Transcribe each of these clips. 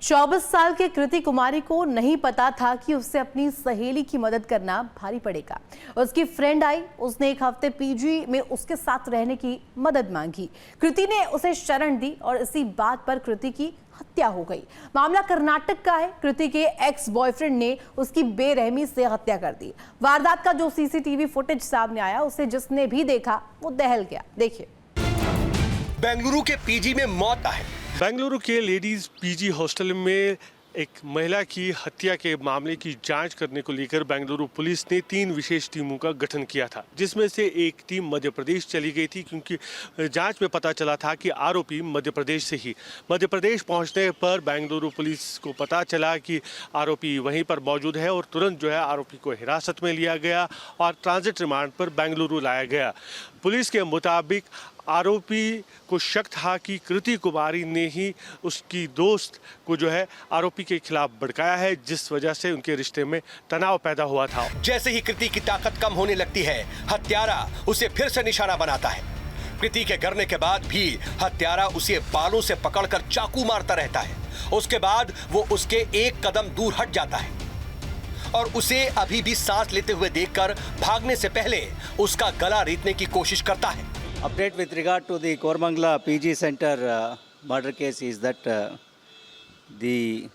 24 साल के कृति कुमारी को नहीं पता था कि उससे अपनी सहेली की मदद करना भारी पड़ेगा। उसकी फ्रेंड आई, उसने एक हफ्ते पीजी में उसके साथ रहने की मदद मांगी। कृति ने उसे शरण दी और इसी बात पर कृति की हत्या हो गई। मामला कर्नाटक का है। कृति के एक्स बॉयफ्रेंड ने उसकी बेरहमी से हत्या कर दी। वारदात का जो सीसीटीवी फुटेज सामने आया, उसे जिसने भी देखा वो दहल गया। देखिए। बेंगलुरु के पीजी में मौत है। बेंगलुरु के लेडीज पीजी हॉस्टल में एक महिला की हत्या के मामले की जांच करने को लेकर बेंगलुरु पुलिस ने 3 विशेष टीमों का गठन किया था, जिसमें से एक टीम मध्य प्रदेश चली गई थी, क्योंकि जांच में पता चला था कि आरोपी मध्य प्रदेश से ही। मध्य प्रदेश पहुंचने पर बेंगलुरु पुलिस को पता चला कि आरोपी वहीं पर मौजूद है और तुरंत आरोपी को हिरासत में लिया गया और ट्रांजिट रिमांड पर बेंगलुरु लाया गया। पुलिस के मुताबिक आरोपी को शक था कि कृति कुमारी ने ही उसकी दोस्त को आरोपी के खिलाफ भड़काया है, जिस वजह से उनके रिश्ते में तनाव पैदा हुआ था। जैसे ही कृति की ताकत कम होने लगती है, हत्यारा उसे फिर से निशाना बनाता है। कृति के गिरने के बाद भी हत्यारा उसे बालों से पकड़कर चाकू मारता रहता है। उसके बाद वो उसके एक कदम दूर हट जाता है और उसे अभी भी सांस लेते हुए देखकर भागने से पहले उसका गला रेतने की कोशिश करता है। Update with regard to the Koramangala PG Center murder case is that the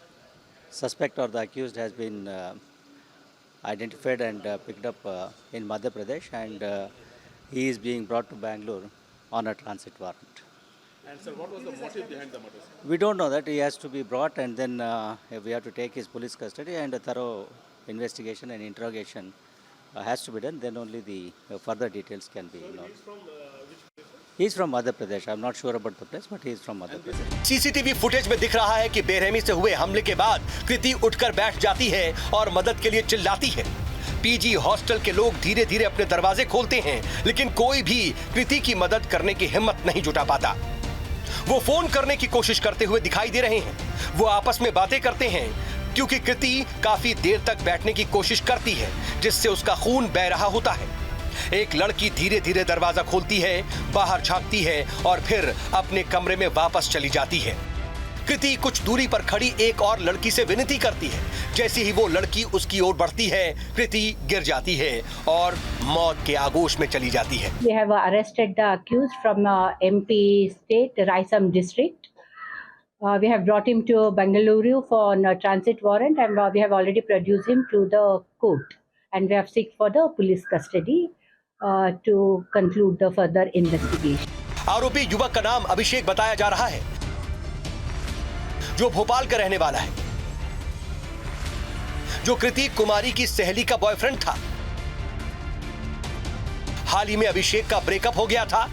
suspect or the accused has been identified and picked up in Madhya Pradesh, and he is being brought to Bangalore on a transit warrant. And sir, what was the motive behind the murder? We don't know that. He has to be brought, and then we have to take his police custody, and a thorough investigation and interrogation has to be done. Then only the further details can be known. He's from Madhya Pradesh. I'm not sure about the place, but he's from Madhya Pradesh. CCTV footage में दिख रहा है कि बेरहमी से हुए हमले के बाद कृति उठकर बैठ जाती है और मदद के लिए चिल्लाती है। पीजी हॉस्टल के लोग धीरे धीरे अपने दरवाजे खोलते हैं, लेकिन कोई भी कृति की मदद करने की हिम्मत नहीं जुटा पाता। वो फोन करने की कोशिश करते हुए दिखाई दे रहे हैं। वो आपस में बातें करते हैं, क्योंकि कृति काफी देर तक बैठने की कोशिश करती है, जिससे उसका खून बह रहा होता है। एक लड़की धीरे धीरे दरवाजा खोलती है, बाहर झांकती है और फिर अपने कमरे में वापस चली जाती है। कृति कुछ दूरी पर खड़ी एक और लड़की से विनती करती है। जैसे ही वो लड़की उसकी ओर बढ़ती है, कृति गिर जाती है और मौत के आगोश में चली जाती है। We have arrested the accused from MP state, Raisam district. We have brought him to Bengaluru for a transit warrant, and we have already produced him to the court, and we have seek for the police custody to conclude the further investigation. आरोपी युवक का नाम अभिषेक बताया जा रहा है, जो भोपाल का रहने वाला है, जो कृति कुमारी की सहेली का बॉयफ्रेंड था। हाल ही में अभिषेक का ब्रेकअप हो गया था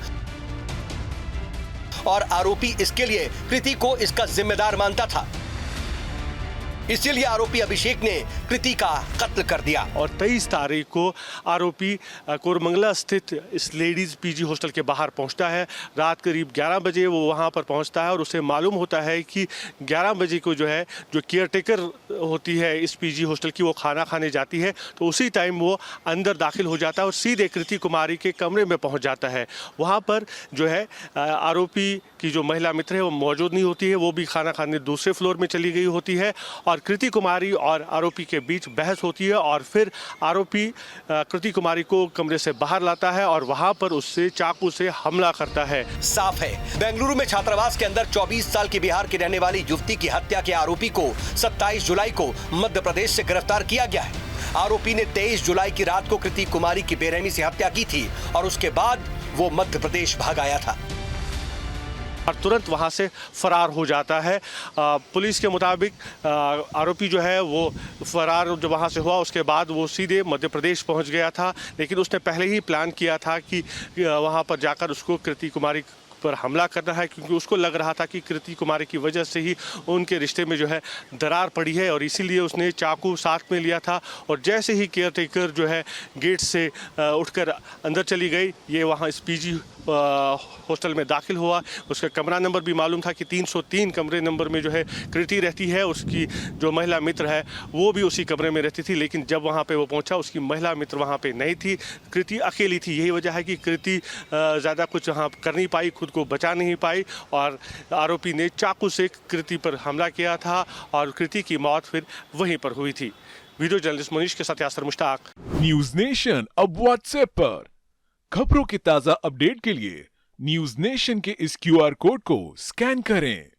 और आरोपी इसके लिए कृति को इसका जिम्मेदार मानता था। इसीलिए आरोपी अभिषेक ने कृति का कत्ल कर दिया। और 23 तारीख को आरोपी कोरमंगला स्थित इस लेडीज पीजी हॉस्टल के बाहर पहुंचता है। रात करीब 11 बजे वो वहां पर पहुंचता है और उसे मालूम होता है कि 11 बजे को जो केयरटेकर होती है इस पीजी हॉस्टल की, वो खाना खाने जाती है। तो उसी टाइम वो अंदर दाखिल हो जाता है और सीधे कृति कुमारी के कमरे में पहुँच जाता है। वहाँ पर आरोपी की जो महिला मित्र है वो मौजूद नहीं होती है, वो भी खाना खाने दूसरे फ्लोर में चली गई होती है और कृति कुमारी और आरोपी के बीच बहस होती है और फिर आरोपी कृति कुमारी को कमरे से बाहर लाता है और वहां पर उससे चाकू से हमला करता है। साफ है, बेंगलुरु में छात्रावास के अंदर 24 साल की बिहार की रहने वाली युवती की हत्या के आरोपी को 27 जुलाई को मध्य प्रदेश से गिरफ्तार किया गया है। आरोपी ने 23 जुलाई की रात को कृति कुमारी की बेरहमी से हत्या की थी और उसके बाद वो मध्य प्रदेश भाग आया था और तुरंत वहां से फरार हो जाता है। पुलिस के मुताबिक आरोपी वो फरार जब वहां से हुआ, उसके बाद वो सीधे मध्य प्रदेश पहुंच गया था, लेकिन उसने पहले ही प्लान किया था कि वहां पर जाकर उसको कृति कुमारी पर हमला करना है, क्योंकि उसको लग रहा था कि कृति कुमारी की वजह से ही उनके रिश्ते में दरार पड़ी है और इसीलिए उसने चाकू साथ में लिया था। और जैसे ही केयरटेकर गेट से उठकर अंदर चली गई, ये वहाँ इस पीजी हॉस्टल में दाखिल हुआ। उसका कमरा नंबर भी मालूम था कि 303 कमरे नंबर में जो है कृति रहती है। उसकी जो महिला मित्र है वो भी उसी कमरे में रहती थी, लेकिन जब वहाँ पे वो पहुँचा उसकी महिला मित्र वहाँ पे नहीं थी, कृति अकेली थी। यही वजह है कि कृति ज़्यादा कुछ वहाँ कर नहीं पाई, खुद को बचा नहीं पाई और आरोपी ने चाकू से कृति पर हमला किया था और कृति की मौत फिर वहीं पर हुई थी। वीडियो जर्नलिस्ट मनीष के साथ यासर मुश्ताक। न्यूज नेशन अब व्हाट्सएप पर खबरों की ताजा अपडेट के लिए न्यूज नेशन के इस QR कोड को स्कैन करें।